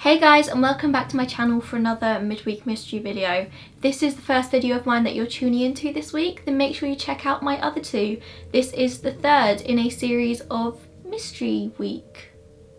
Hey guys, and welcome back to my channel for another midweek mystery video. If this is the first video of mine that you're tuning into this week, then make sure you check out my other two. This is the third in a series of Mystery Week.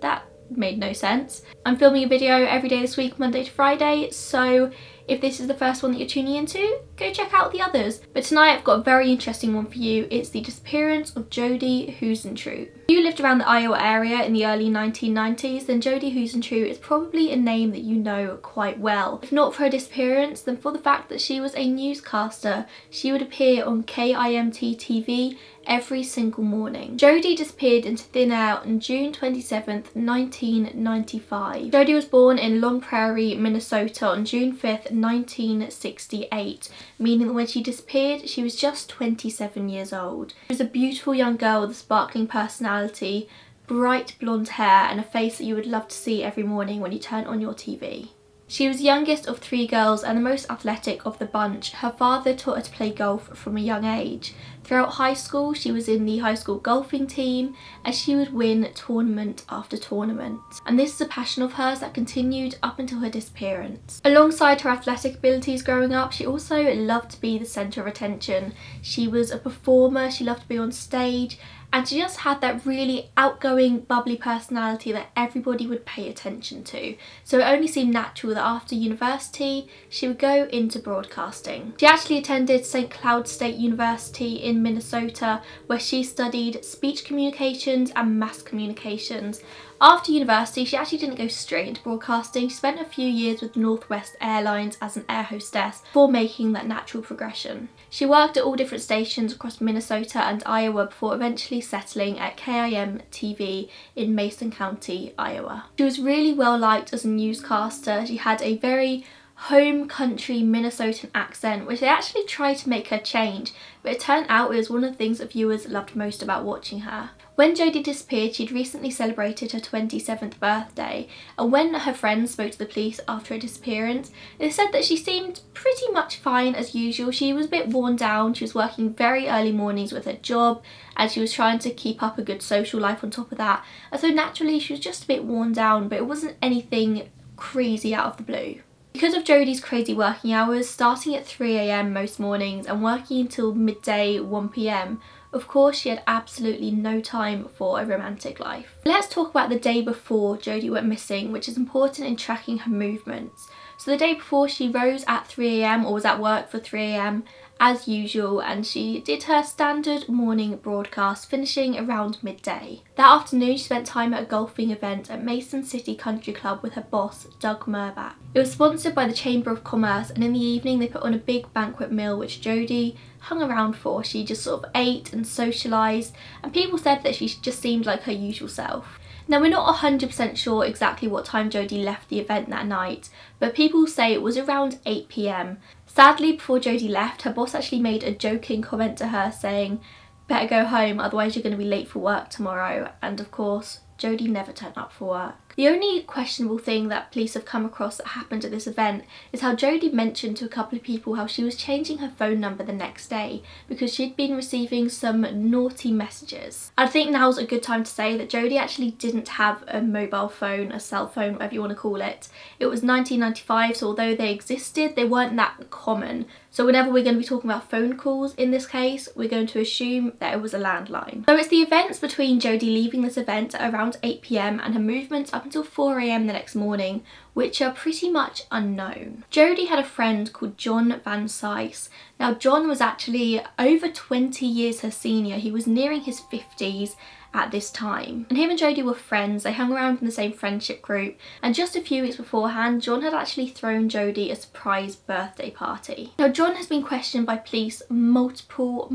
That made no sense. I'm filming a video every day this week, Monday to Friday, so if this is the first one that you're tuning into, go check out the others. But tonight I've got a very interesting one for you. It's the disappearance of Jodi Huisentruit. If you lived around the Iowa area in the early 1990s, then Jodi Huisentruit is probably a name that you know quite well. If not for her disappearance, then for the fact that she was a newscaster. She would appear on KIMT TV every single morning. Jodi disappeared into thin air on June 27th, 1995. Jodi was born in Long Prairie, Minnesota on June 5th, 1968, meaning that when she disappeared, she was just 27 years old. She was a beautiful young girl with a sparkling personality, bright blonde hair, and a face that you would love to see every morning when you turn on your TV. She was the youngest of three girls and the most athletic of the bunch. Her father taught her to play golf from a young age. Throughout high school, she was in the high school golfing team and she would win tournament after tournament. And this is a passion of hers that continued up until her disappearance. Alongside her athletic abilities growing up, she also loved to be the centre of attention. She was a performer, she loved to be on stage, and she just had that really outgoing, bubbly personality that everybody would pay attention to. So it only seemed natural that after university, she would go into broadcasting. She actually attended St. Cloud State University in Minnesota, where she studied speech communications and mass communications. After university, she actually didn't go straight into broadcasting. She spent a few years with Northwest Airlines as an air hostess before making that natural progression. She worked at all different stations across Minnesota and Iowa before eventually settling at KIM TV in Mason County, Iowa. She was really well liked as a newscaster. She had a very home country Minnesotan accent, which they actually tried to make her change, but it turned out it was one of the things that viewers loved most about watching her. When Jodi disappeared, she'd recently celebrated her 27th birthday, and when her friends spoke to the police after her disappearance, they said that she seemed pretty much fine as usual. She was a bit worn down, she was working very early mornings with her job, and she was trying to keep up a good social life on top of that, and so naturally she was just a bit worn down, but it wasn't anything crazy out of the blue. Because of Jodi's crazy working hours, starting at 3 AM most mornings and working until midday 1 PM, of course she had absolutely no time for a romantic life. Let's talk about the day before Jodi went missing, which is important in tracking her movements. So the day before, she rose at 3 AM or was at work for 3 AM as usual, and she did her standard morning broadcast, finishing around midday. That afternoon she spent time at a golfing event at Mason City Country Club with her boss, Doug Murbach. It was sponsored by the Chamber of Commerce, and in the evening they put on a big banquet meal which Jodi hung around for. She just sort of ate and socialised, and people said that she just seemed like her usual self. Now, we're not 100% sure exactly what time Jodi left the event that night, but people say it was around 8 PM. Sadly, before Jodi left, her boss actually made a joking comment to her saying, "Better go home, otherwise you're going to be late for work tomorrow." And of course, Jodi never turned up for work. The only questionable thing that police have come across that happened at this event is how Jodi mentioned to a couple of people how she was changing her phone number the next day because she'd been receiving some naughty messages. I think now's a good time to say that Jodi actually didn't have a mobile phone, a cell phone, whatever you want to call it. It was 1995, so although they existed, they weren't that common. So whenever we're going to be talking about phone calls in this case, we're going to assume that it was a landline. So it's the events between Jodi leaving this event at around 8 PM and her movements up until 4 AM the next morning, which are pretty much unknown. Jodi had a friend called John Vansice. Now, John was actually over 20 years her senior. He was nearing his 50s at this time, and him and Jodi were friends. They hung around in the same friendship group, and just a few weeks beforehand, John had actually thrown Jodi a surprise birthday party. Now, John has been questioned by police multiple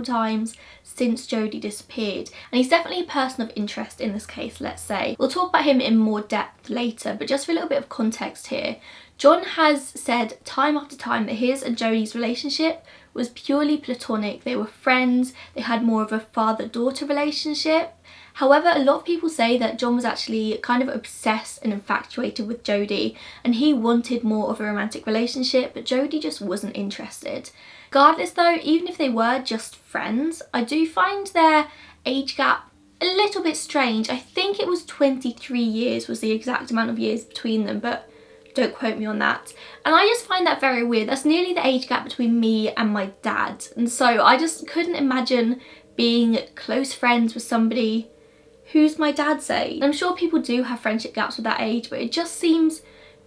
times since Jodi disappeared, and he's definitely a person of interest in this case, let's say. We'll talk about him in more depth later, but just for a little bit of context here, John has said time after time that his and Jodi's relationship was purely platonic. They were friends, they had more of a father-daughter relationship. However, a lot of people say that John was actually kind of obsessed and infatuated with Jodi, and he wanted more of a romantic relationship, but Jodi just wasn't interested. Regardless though, even if they were just friends, I do find their age gap a little bit strange. I think it was 23 years was the exact amount of years between them, but don't quote me on that. And I just find that very weird. That's nearly the age gap between me and my dad. And so I just couldn't imagine being close friends with somebody who's my dad's age. I'm sure people do have friendship gaps with that age, but it just seems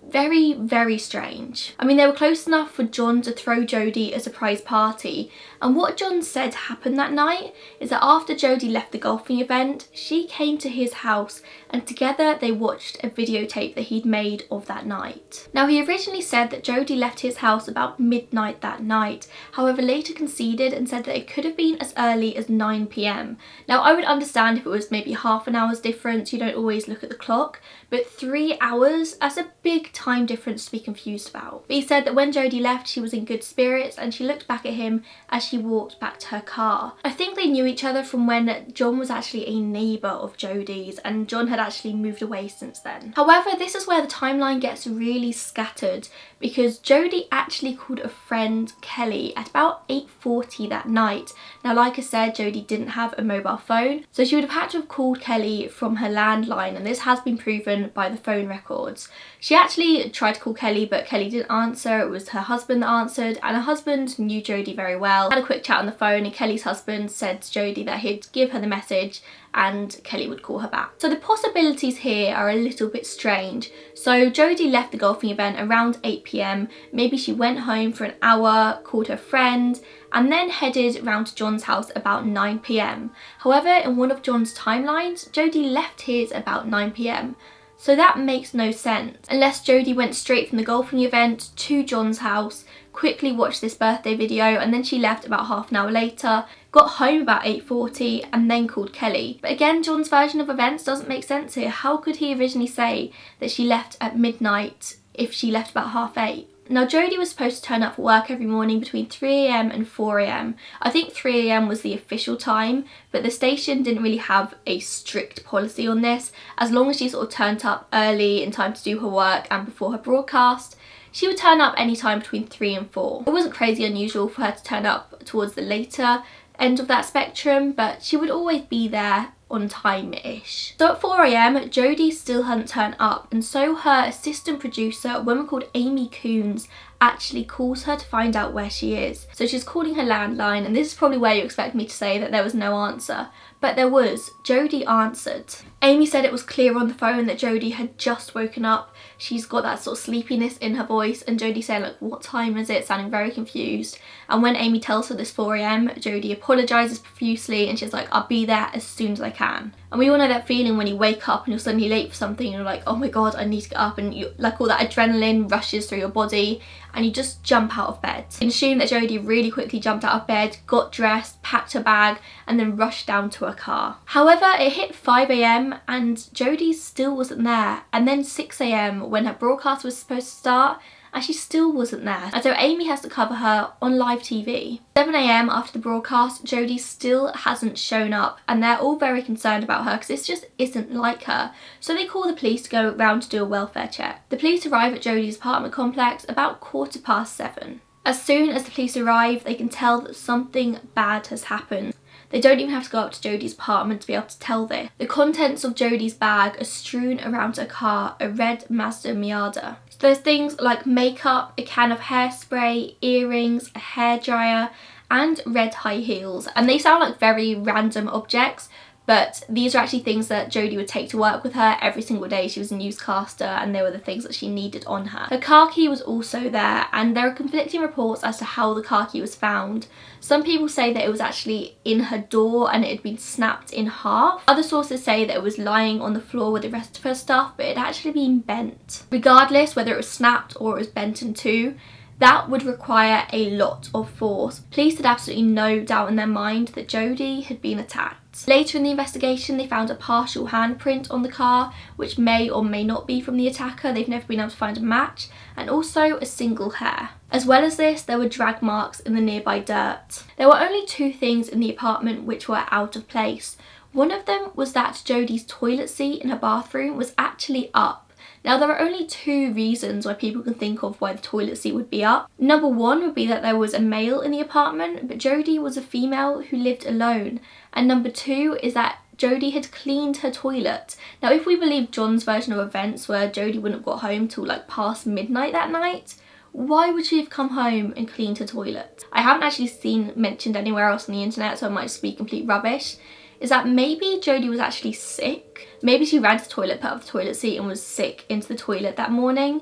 very, very strange. I mean, they were close enough for John to throw Jodi a surprise party, and what John said happened that night is that after Jodi left the golfing event, she came to his house and together they watched a videotape that he'd made of that night. Now, he originally said that Jodi left his house about midnight that night, however later conceded and said that it could have been as early as 9 p.m. Now, I would understand if it was maybe half an hour's difference, you don't always look at the clock, but 3 hours, that's a big time difference to be confused about. But he said that when Jodi left, she was in good spirits and she looked back at him as she walked back to her car. I think they knew each other from when John was actually a neighbour of Jodi's, and John had actually moved away since then. However, this is where the timeline gets really scattered, because Jodi actually called a friend, Kelly, at about 8:40 that night. Now, like I said, Jodi didn't have a mobile phone, so she would have had to have called Kelly from her landline, and this has been proven by the phone records. She actually tried to call Kelly, but Kelly didn't answer. It was her husband that answered, and her husband knew Jodi very well. Had a quick chat on the phone, and Kelly's husband said to Jodi that he'd give her the message and Kelly would call her back. So the possibilities here are a little bit strange. So Jodi left the golfing event around 8 p.m. Maybe she went home for an hour, called her friend, and then headed round to John's house about 9 p.m. However, in one of John's timelines, Jodi left his about 9 p.m. So that makes no sense, unless Jodi went straight from the golfing event to John's house, quickly watched this birthday video, and then she left about half an hour later, got home about 8:40 and then called Kelly. But again, John's version of events doesn't make sense here. How could he originally say that she left at midnight if she left about 8:30? Now, Jodi was supposed to turn up for work every morning between 3 a.m. and 4 a.m. I think 3 a.m. was the official time, but the station didn't really have a strict policy on this. As long as she sort of turned up early in time to do her work and before her broadcast, she would turn up any time between 3 and 4. It wasn't crazy unusual for her to turn up towards the later end of that spectrum, but she would always be there on time-ish. So at 4 a.m, Jodi still hadn't turned up, and so her assistant producer, a woman called Amy Coons, actually calls her to find out where she is. So she's calling her landline, and this is probably where you expect me to say that there was no answer, but there was. Jodi answered. Amy said it was clear on the phone that Jodi had just woken up. She's got that sort of sleepiness in her voice, and Jodi said, like, what time is it? Sounding very confused. And when Amy tells her this 4 a.m, Jodi apologises profusely and she's like, I'll be there as soon as I can. And we all know that feeling when you wake up and you're suddenly late for something and you're like, oh my god, I need to get up, and you, like, all that adrenaline rushes through your body and you just jump out of bed. You can assume that Jodi really quickly jumped out of bed, got dressed, packed her bag and then rushed down to her car. However, it hit 5 a.m. and Jodi still wasn't there, and then 6 a.m. when her broadcast was supposed to start, and she still wasn't there. And so Amy has to cover her on live TV. 7 a.m. after the broadcast, Jodi still hasn't shown up, and they're all very concerned about her because this just isn't like her. So they call the police to go around to do a welfare check. The police arrive at Jodi's apartment complex about 7:15. As soon as the police arrive, they can tell that something bad has happened. They don't even have to go up to Jodi's apartment to be able to tell this. The contents of Jodi's bag are strewn around her car, a red Mazda Miata. So there's things like makeup, a can of hairspray, earrings, a hairdryer, and red high heels. And they sound like very random objects, but these are actually things that Jodi would take to work with her every single day. She was a newscaster and they were the things that she needed on her. Her car key was also there, and there are conflicting reports as to how the car key was found. Some people say that it was actually in her door and it had been snapped in half. Other sources say that it was lying on the floor with the rest of her stuff, but it had actually been bent. Regardless whether it was snapped or it was bent in two, that would require a lot of force. Police had absolutely no doubt in their mind that Jodi had been attacked. Later in the investigation, they found a partial handprint on the car, which may or may not be from the attacker. They've never been able to find a match, and also a single hair. As well as this, there were drag marks in the nearby dirt. There were only two things in the apartment which were out of place. One of them was that Jodi's toilet seat in her bathroom was actually up. Now, there are only two reasons why people can think of why the toilet seat would be up. Number one would be that there was a male in the apartment, but Jodi was a female who lived alone. And number two is that Jodi had cleaned her toilet. Now, if we believe John's version of events where Jodi wouldn't have got home till like past midnight that night, why would she have come home and cleaned her toilet? I haven't actually seen mentioned anywhere else on the internet, so I might just be complete rubbish. Is that maybe Jodi was actually sick? Maybe she ran to the toilet, put up the toilet seat and was sick into the toilet that morning.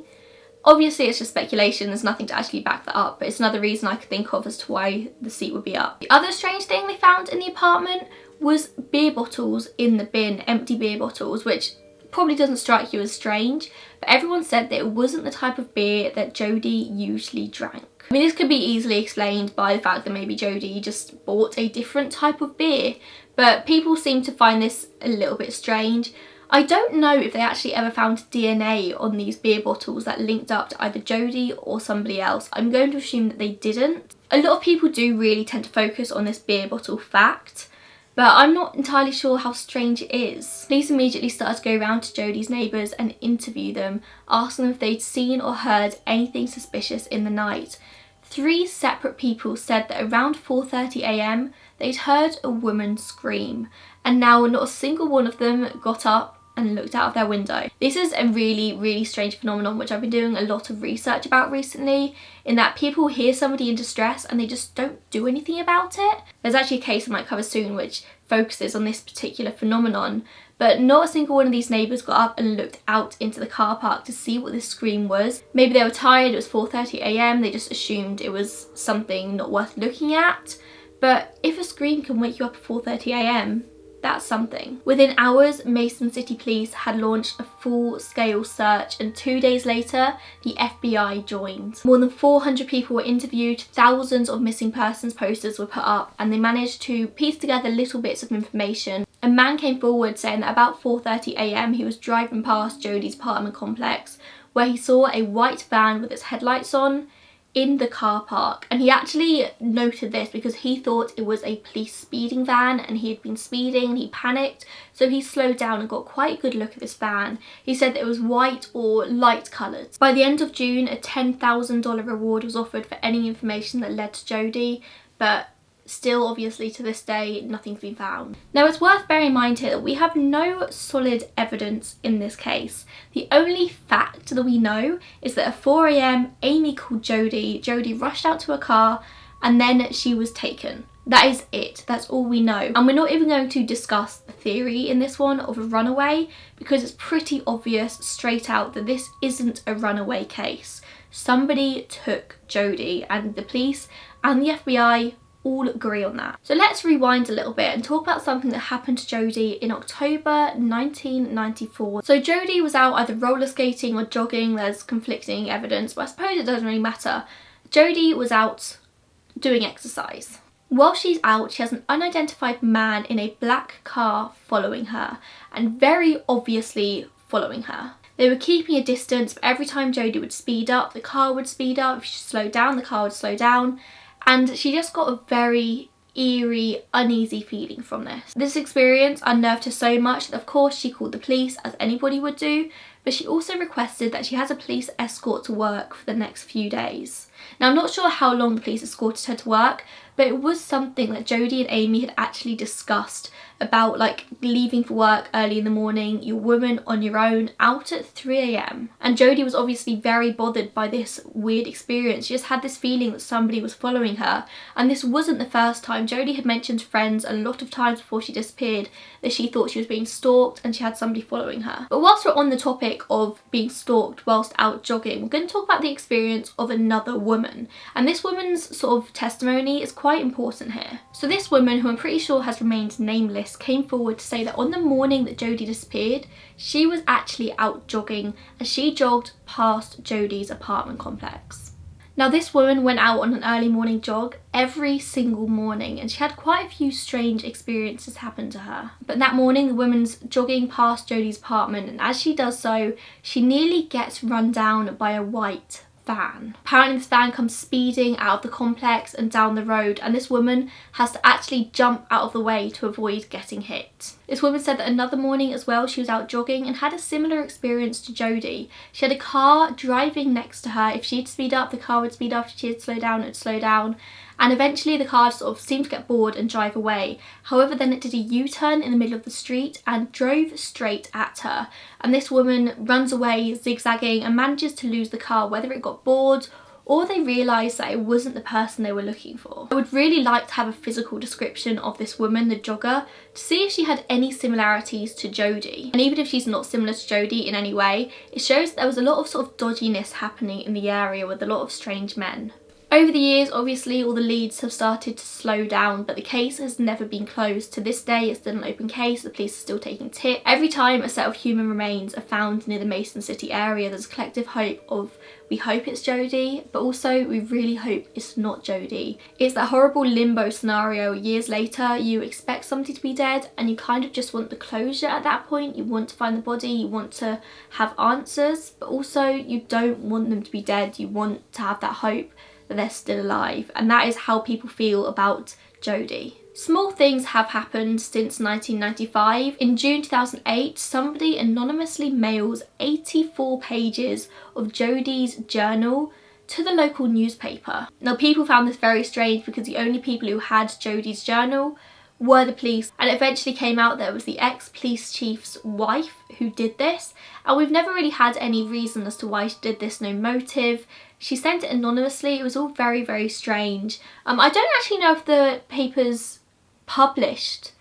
Obviously it's just speculation, there's nothing to actually back that up, but it's another reason I could think of as to why the seat would be up. The other strange thing they found in the apartment was beer bottles in the bin, empty beer bottles, which probably doesn't strike you as strange, but everyone said that it wasn't the type of beer that Jodi usually drank. I mean, this could be easily explained by the fact that maybe Jodi just bought a different type of beer, but people seem to find this a little bit strange. I don't know if they actually ever found DNA on these beer bottles that linked up to either Jodi or somebody else. I'm going to assume that they didn't. A lot of people do really tend to focus on this beer bottle fact, but I'm not entirely sure how strange it is. Police immediately started to go around to Jodi's neighbours and interview them, asking them if they'd seen or heard anything suspicious in the night. 3 separate people said that around 4:30 AM they'd heard a woman scream, and now not a single one of them got up and looked out of their window. This is a really strange phenomenon which I've been doing a lot of research about recently, in that people hear somebody in distress and they just don't do anything about it. There's actually a case I might cover soon which focuses on this particular phenomenon, but not a single one of these neighbours got up and looked out into the car park to see what this scream was. Maybe they were tired, it was 4:30 AM, they just assumed it was something not worth looking at. But if a scream can wake you up at 4:30 AM, that's something. Within hours, Mason City Police had launched a full-scale search, and 2 days later, the FBI joined. More than 400 people were interviewed, thousands of missing persons posters were put up, and they managed to piece together little bits of information. A man came forward saying that about 4:30 AM he was driving past Jodi's apartment complex, where he saw a white van with its headlights on in the car park, and he actually noted this because he thought it was a police speeding van and he had been speeding and he panicked, so he slowed down and got quite a good look at this van. He said that it was white or light coloured. By the end of June, a $10,000 reward was offered for any information that led to Jodi, but still, obviously, to this day, nothing's been found. Now, it's worth bearing in mind here that we have no solid evidence in this case. The only fact that we know is that at 4 AM, Amy called Jodi, Jodi rushed out to her car, and then she was taken. That is it. That's all we know. And we're not even going to discuss the theory in this one of a runaway, because it's pretty obvious straight out that this isn't a runaway case. Somebody took Jodi, and the police and the FBI all agree on that. So let's rewind a little bit and talk about something that happened to Jodi in October 1994. So Jodi was out either roller skating or jogging. There's conflicting evidence, but I suppose it doesn't really matter. Jodi was out doing exercise. While she's out, she has an unidentified man in a black car following her, and very obviously following her. They were keeping a distance, but every time Jodi would speed up, the car would speed up. If she slowed down, the car would slow down. And she just got a very eerie, uneasy feeling from this. This experience unnerved her so much that of course she called the police, as anybody would do, but she also requested that she has a police escort to work for the next few days. Now, I'm not sure how long the police escorted her to work, but it was something that Jodi and Amy had actually discussed about, like leaving for work early in the morning, you're a woman on your own, out at 3 AM. And Jodi was obviously very bothered by this weird experience. She just had this feeling that somebody was following her. And this wasn't the first time. Jodi had mentioned to friends a lot of times before she disappeared that she thought she was being stalked and she had somebody following her. But whilst we're on the topic of being stalked whilst out jogging, we're going to talk about the experience of another woman. And this woman's sort of testimony is quite important here. So this woman, who I'm pretty sure has remained nameless, came forward to say that on the morning that Jodi disappeared, she was actually out jogging as she jogged past Jodi's apartment complex. Now, this woman went out on an early morning jog every single morning, and she had quite a few strange experiences happen to her. But that morning, the woman's jogging past Jodi's apartment, and as she does so, she nearly gets run down by a white van. Apparently this van comes speeding out of the complex and down the road, and this woman has to actually jump out of the way to avoid getting hit. This woman said that another morning as well, she was out jogging and had a similar experience to Jodi. She had a car driving next to her. If she'd speed up, the car would speed up. If she'd slow down, it would slow down. and eventually the car sort of seemed to get bored and drive away. However, then it did a U-turn in the middle of the street and drove straight at her, and this woman runs away zigzagging and manages to lose the car, whether it got bored or they realised that it wasn't the person they were looking for. I would really like to have a physical description of this woman, the jogger, to see if she had any similarities to Jodi. And even if she's not similar to Jodi in any way, it shows that there was a lot of sort of dodginess happening in the area with a lot of strange men. Over the years, obviously, all the leads have started to slow down, but the case has never been closed. To this day, it's still an open case. The police are still taking tips. Every time a set of human remains are found near the Mason City area, there's a collective hope of, we hope it's Jodi, but also we really hope it's not Jodi. It's that horrible limbo scenario. Years later, you expect somebody to be dead and you kind of just want the closure at that point. You want to find the body, you want to have answers, but also you don't want them to be dead. You want to have that hope that they're still alive, and that is how people feel about Jodi. Small things have happened since 1995. In June 2008, somebody anonymously mails 84 pages of Jodi's journal to the local newspaper. Now, people found this very strange because the only people who had Jodi's journal were the police, and it eventually came out that it was the ex-police chief's wife who did this, and we've never really had any reason as to why she did this, no motive. She sent it anonymously. It was all very, very strange. I don't actually know if the papers published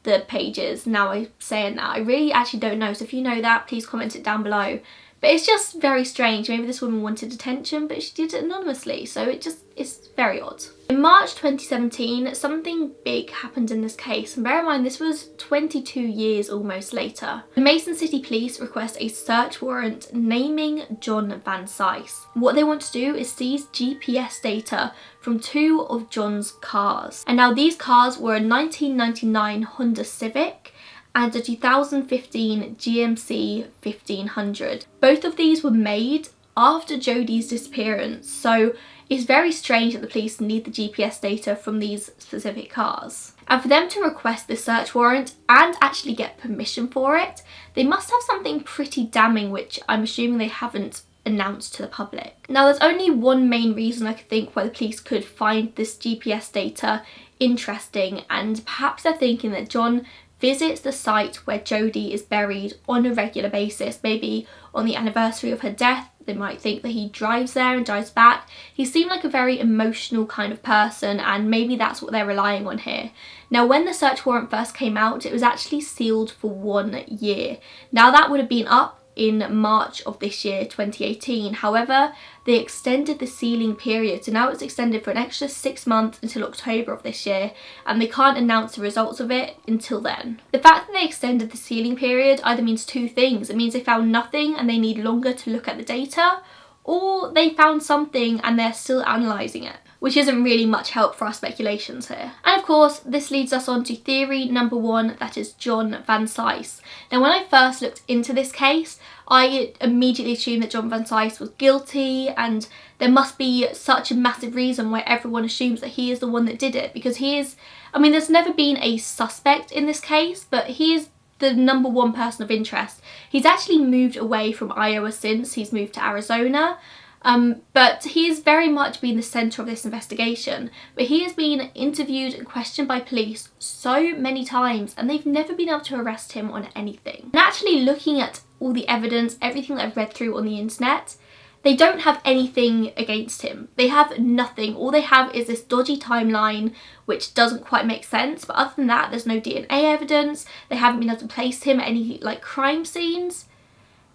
the pages, now I'm saying that. I really actually don't know, so if you know that, please comment it down below. But it's just very strange. Maybe this woman wanted attention, but she did it anonymously, so it's very odd. In March 2017, something big happened in this case, and bear in mind this was 22 years almost later. The Mason City Police request a search warrant naming John Vansice. What they want to do is seize GPS data from 2 of John's cars. And now these cars were a 1999 Honda Civic and a 2015 GMC 1500. Both of these were made after Jodi's disappearance, so it's very strange that the police need the GPS data from these specific cars. And for them to request this search warrant and actually get permission for it, they must have something pretty damning, which I'm assuming they haven't announced to the public. Now, there's only one main reason I could think why the police could find this GPS data interesting, and perhaps they're thinking that John visits the site where Jodi is buried on a regular basis. Maybe on the anniversary of her death, they might think that he drives there and drives back. He seemed like a very emotional kind of person, and maybe that's what they're relying on here. Now, when the search warrant first came out, it was actually sealed for 1 year. Now, that would have been up in March of this year, 2018. However, they extended the sealing period, so now it's extended for an extra 6 months until October of this year, and they can't announce the results of it until then. The fact that they extended the sealing period either means 2 things. It means they found nothing and they need longer to look at the data, or they found something and they're still analysing it, which isn't really much help for our speculations here. And of course, this leads us on to theory number 1, that is John Vansice. Now, when I first looked into this case, I immediately assumed that John Vansice was guilty, and there must be such a massive reason why everyone assumes that he is the one that did it, because he is, I mean, there's never been a suspect in this case, but he is the number 1 person of interest. He's actually moved away from Iowa since. He's moved to Arizona. But he has very much been the centre of this investigation. But he has been interviewed and questioned by police so many times, and they've never been able to arrest him on anything. And actually looking at all the evidence, everything that I've read through on the internet, they don't have anything against him. They have nothing. All they have is this dodgy timeline, which doesn't quite make sense. But other than that, there's no DNA evidence. They haven't been able to place him at any crime scenes.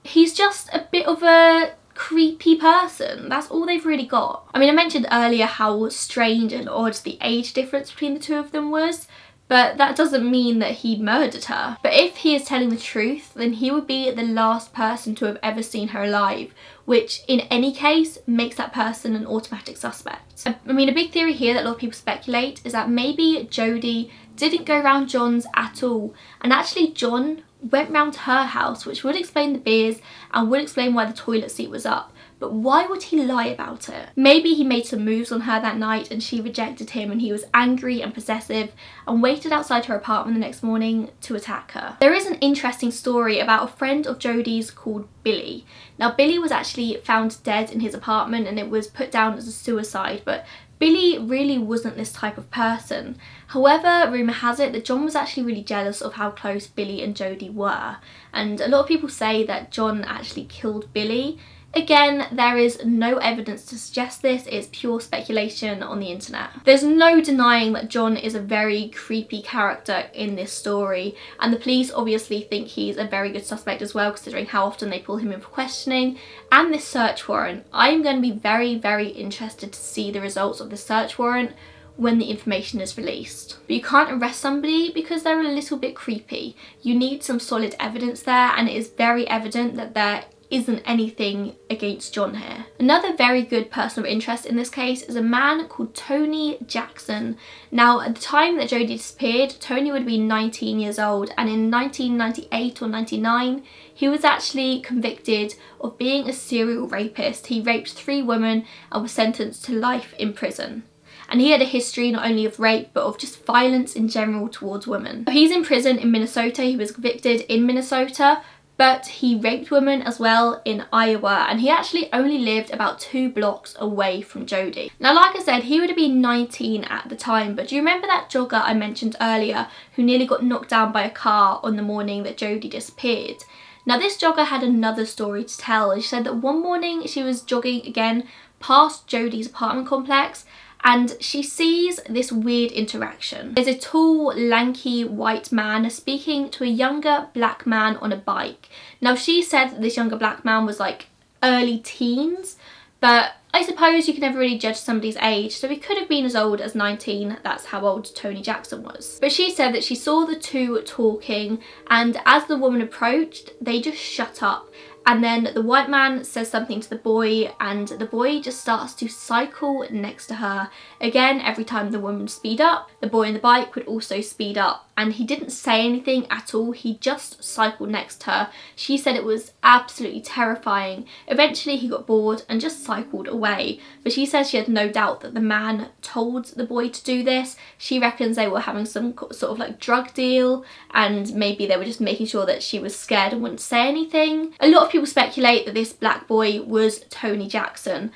He's just a bit of a creepy person. That's all they've really got. I mean, I mentioned earlier how strange and odd the age difference between the 2 of them was, but that doesn't mean that he murdered her. But if he is telling the truth, then he would be the last person to have ever seen her alive, which in any case makes that person an automatic suspect. I mean, a big theory here that a lot of people speculate is that maybe Jodi didn't go around John's at all, and actually John went round her house, which would explain the beers and would explain why the toilet seat was up. But why would he lie about it? Maybe he made some moves on her that night and she rejected him, and he was angry and possessive and waited outside her apartment the next morning to attack her. There is an interesting story about a friend of Jodi's called Billy. Now, Billy was actually found dead in his apartment and it was put down as a suicide, but Billy really wasn't this type of person. However, rumour has it that John was actually really jealous of how close Billy and Jodi were, and a lot of people say that John actually killed Billy. Again, there is no evidence to suggest this, it's pure speculation on the internet. There's no denying that John is a very creepy character in this story, and the police obviously think he's a very good suspect as well, considering how often they pull him in for questioning and this search warrant. I'm going to be very interested to see the results of the search warrant when the information is released. But you can't arrest somebody because they're a little bit creepy. You need some solid evidence there, and it is very evident that there isn't anything against John here. Another very good person of interest in this case is a man called Tony Jackson. Now, at the time that Jodi disappeared, Tony would have been 19 years old, and in 1998 or 99, he was actually convicted of being a serial rapist. He raped 3 women and was sentenced to life in prison. And he had a history not only of rape but of just violence in general towards women. He's in prison in Minnesota. He was convicted in Minnesota, but he raped women as well in Iowa, and he actually only lived about 2 blocks away from Jodi. Now, like I said, he would have been 19 at the time, but do you remember that jogger I mentioned earlier who nearly got knocked down by a car on the morning that Jodi disappeared? Now, this jogger had another story to tell. She said that one morning she was jogging again past Jodi's apartment complex, and she sees this weird interaction. There's a tall, lanky white man speaking to a younger black man on a bike. Now, she said that this younger black man was like early teens, but I suppose you can never really judge somebody's age, so he could have been as old as 19, that's how old Tony Jackson was. But she said that she saw the two talking, and as the woman approached, they just shut up. And then the white man says something to the boy, and the boy just starts to cycle next to her. Again, every time the woman would speed up, the boy on the bike would also speed up. And he didn't say anything at all, he just cycled next to her. She said it was absolutely terrifying. Eventually he got bored and just cycled away. But she says she had no doubt that the man told the boy to do this. She reckons they were having some sort of like drug deal, and maybe they were just making sure that she was scared and wouldn't say anything. A lot of people speculate that this black boy was Tony Jackson.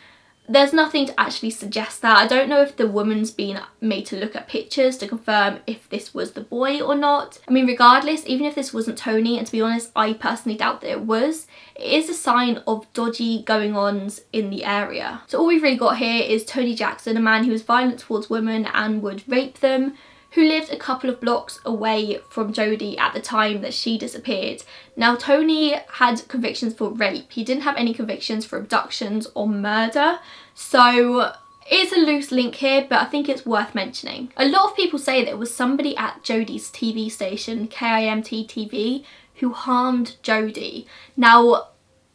There's nothing to actually suggest that. I don't know if the woman's been made to look at pictures to confirm if this was the boy or not. I mean, regardless, even if this wasn't Tony, and to be honest, I personally doubt that it was, it is a sign of dodgy going-ons in the area. So all we've really got here is Tony Jackson, a man who was violent towards women and would rape them, who lived a couple of blocks away from Jodi at the time that she disappeared. Now, Tony had convictions for rape. He didn't have any convictions for abductions or murder, so it's a loose link here, but I think it's worth mentioning. A lot of people say that it was somebody at Jodi's TV station, KIMT TV, who harmed Jodi. Now,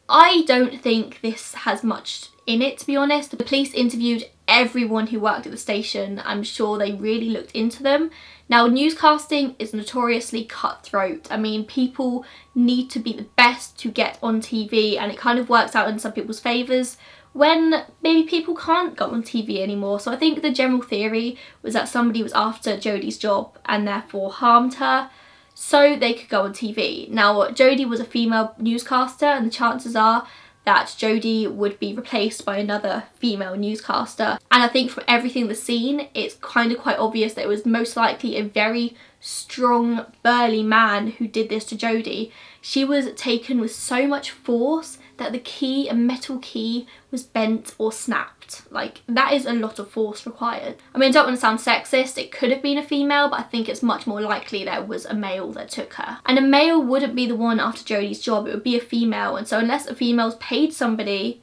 I don't think this has much in it, to be honest. The police interviewed everyone who worked at the station. I'm sure they really looked into them. Now, newscasting is notoriously cutthroat. I mean, people need to be the best to get on TV, and it kind of works out in some people's favours when maybe people can't go on TV anymore. So I think the general theory was that somebody was after Jodi's job and therefore harmed her so they could go on TV. Now, Jodi was a female newscaster, and the chances are that Jodi would be replaced by another female newscaster. And I think from everything that's seen, it's kind of quite obvious that it was most likely a very strong, burly man who did this to Jodi. She was taken with so much force that the key, a metal key, was bent or snapped. Like, that is a lot of force required. I mean, I don't want to sound sexist, it could have been a female, but I think it's much more likely that it was a male that took her. And a male wouldn't be the one after Jodi's job, it would be a female. And so unless a female's paid somebody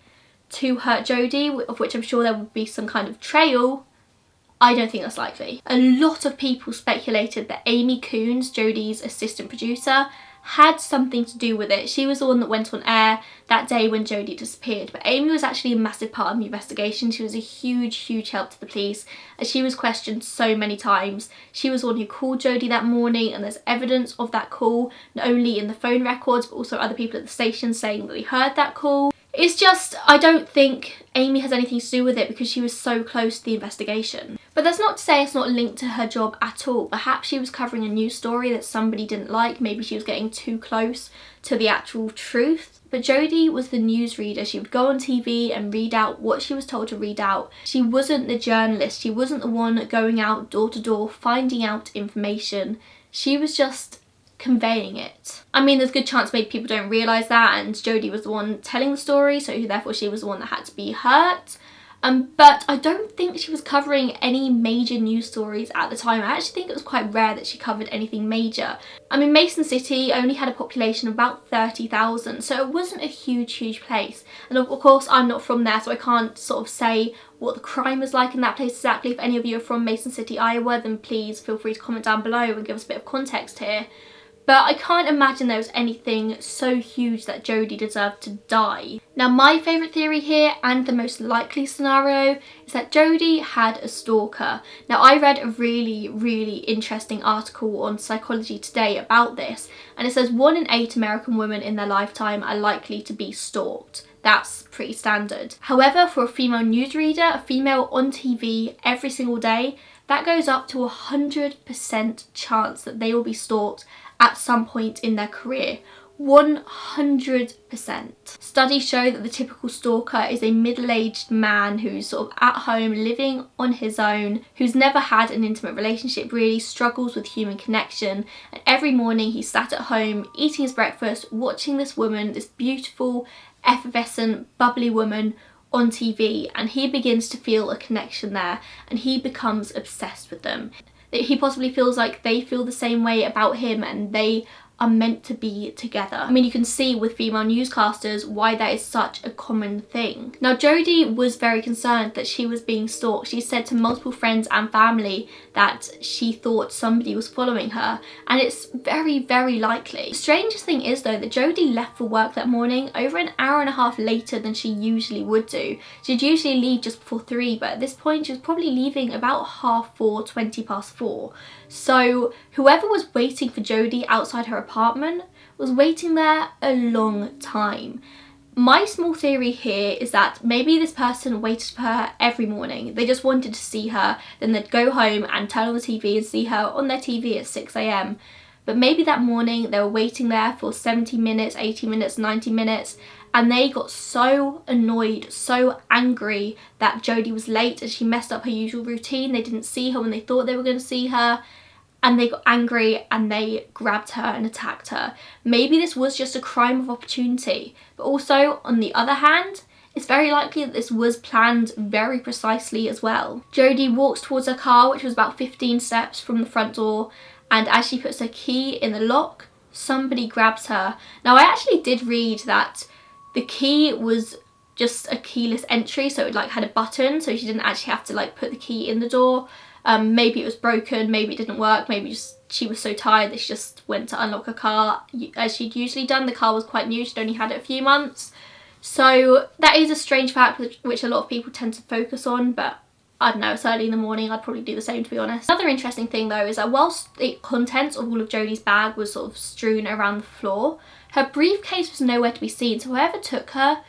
to hurt Jodi, of which I'm sure there would be some kind of trail, I don't think that's likely. A lot of people speculated that Amy Coons, Jodi's assistant producer, had something to do with it. She was the one that went on air that day when Jodi disappeared, but Amy was actually a massive part of the investigation. She was a huge help to the police, as she was questioned so many times. She was the one who called Jodi that morning, and there's evidence of that call, not only in the phone records but also other people at the station saying that they heard that call. It's just, I don't think Amy has anything to do with it because she was so close to the investigation. But that's not to say it's not linked to her job at all. Perhaps she was covering a news story that somebody didn't like. Maybe she was getting too close to the actual truth. But Jodi was the newsreader. She would go on TV and read out what she was told to read out. She wasn't the journalist. She wasn't the one going out door to door finding out information. She was just conveying it. I mean, there's a good chance maybe people don't realise that, and Jodi was the one telling the story, so therefore she was the one that had to be hurt. But I don't think she was covering any major news stories at the time. I actually think it was quite rare that she covered anything major. I mean, Mason City only had a population of about 30,000, so it wasn't a huge place. And of course, I'm not from there, so I can't sort of say what the crime was like in that place exactly. If any of you are from Mason City, Iowa, then please feel free to comment down below and give us a bit of context here. But I can't imagine there was anything so huge that Jodi deserved to die. Now, my favourite theory here, and the most likely scenario, is that Jodi had a stalker. Now, I read a really interesting article on Psychology Today about this, and it says 1 in 8 American women in their lifetime are likely to be stalked. That's pretty standard. However, for a female newsreader, a female on TV every single day, that goes up to 100% chance that they will be stalked at some point in their career. 100%. Studies show that the typical stalker is a middle-aged man who's sort of at home living on his own, who's never had an intimate relationship, really struggles with human connection, and every morning he's sat at home eating his breakfast, watching this woman, this beautiful, effervescent, bubbly woman on TV, and he begins to feel a connection there, and he becomes obsessed with them. He possibly feels like they feel the same way about him and they are meant to be together. I mean, you can see with female newscasters why that is such a common thing. Now, Jodi was very concerned that she was being stalked. She said to multiple friends and family that she thought somebody was following her, and it's very likely. The strangest thing is though that Jodi left for work that morning over an hour and a half later than she usually would do. She'd usually leave just before 3, but at this point she was probably leaving about 4:30, 20 past 4. So whoever was waiting for Jodi outside her apartment was waiting there a long time. My small theory here is that maybe this person waited for her every morning. They just wanted to see her, then they'd go home and turn on the TV and see her on their TV at 6 AM. But maybe that morning they were waiting there for 70 minutes, 80 minutes, 90 minutes, and they got so annoyed, so angry that Jodi was late and she messed up her usual routine. They didn't see her when they thought they were going to see her, and they got angry and they grabbed her and attacked her. Maybe this was just a crime of opportunity, but also on the other hand, it's very likely that this was planned very precisely as well. Jodi walks towards her car, which was about 15 steps from the front door, and as she puts her key in the lock, somebody grabs her. Now, I actually did read that the key was just a keyless entry, so it like had a button, so she didn't actually have to like put the key in the door. Maybe it was broken, maybe it didn't work, maybe just she was so tired that she just went to unlock her car as she'd usually done. The car was quite new, she'd only had it a few months. So that is a strange fact which a lot of people tend to focus on, but I don't know, it's early in the morning, I'd probably do the same, to be honest. Another interesting thing though is that whilst the contents of all of Jodi's bag was sort of strewn around the floor, her briefcase was nowhere to be seen, so whoever took her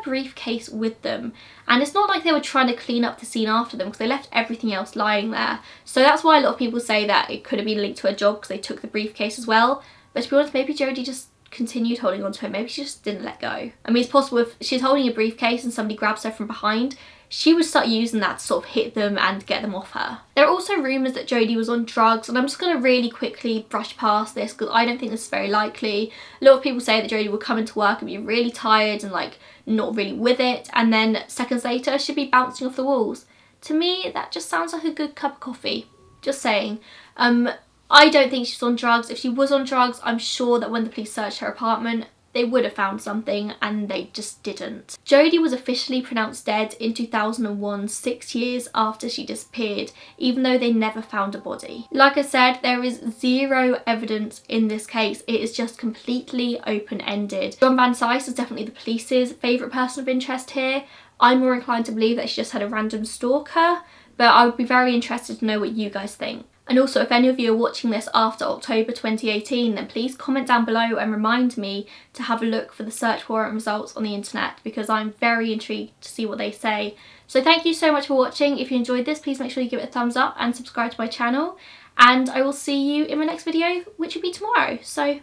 briefcase with them. And it's not like they were trying to clean up the scene after them, because they left everything else lying there. So that's why a lot of people say that it could have been linked to her job because they took the briefcase as well. But to be honest, maybe Jodi just continued holding on to it. Maybe she just didn't let go. I mean, it's possible if she's holding a briefcase and somebody grabs her from behind, she would start using that to sort of hit them and get them off her. There are also rumours that Jodi was on drugs, and I'm just going to really quickly brush past this because I don't think this is very likely. A lot of people say that Jodi would come into work and be really tired and like not really with it, and then seconds later she'd be bouncing off the walls. To me, that just sounds like a good cup of coffee. Just saying. I don't think she's on drugs. If she was on drugs, I'm sure that when the police searched her apartment, they would have found something, and they just didn't. Jodi was officially pronounced dead in 2001, 6 years after she disappeared, even though they never found a body. Like I said, there is zero evidence in this case. It is just completely open-ended. John Vansice is definitely the police's favourite person of interest here. I'm more inclined to believe that she just had a random stalker, but I would be very interested to know what you guys think. And also, if any of you are watching this after October 2018, then please comment down below and remind me to have a look for the search warrant results on the internet, because I'm very intrigued to see what they say. So thank you so much for watching. If you enjoyed this, please make sure you give it a thumbs up and subscribe to my channel. And I will see you in my next video, which will be tomorrow. So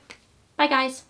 bye guys.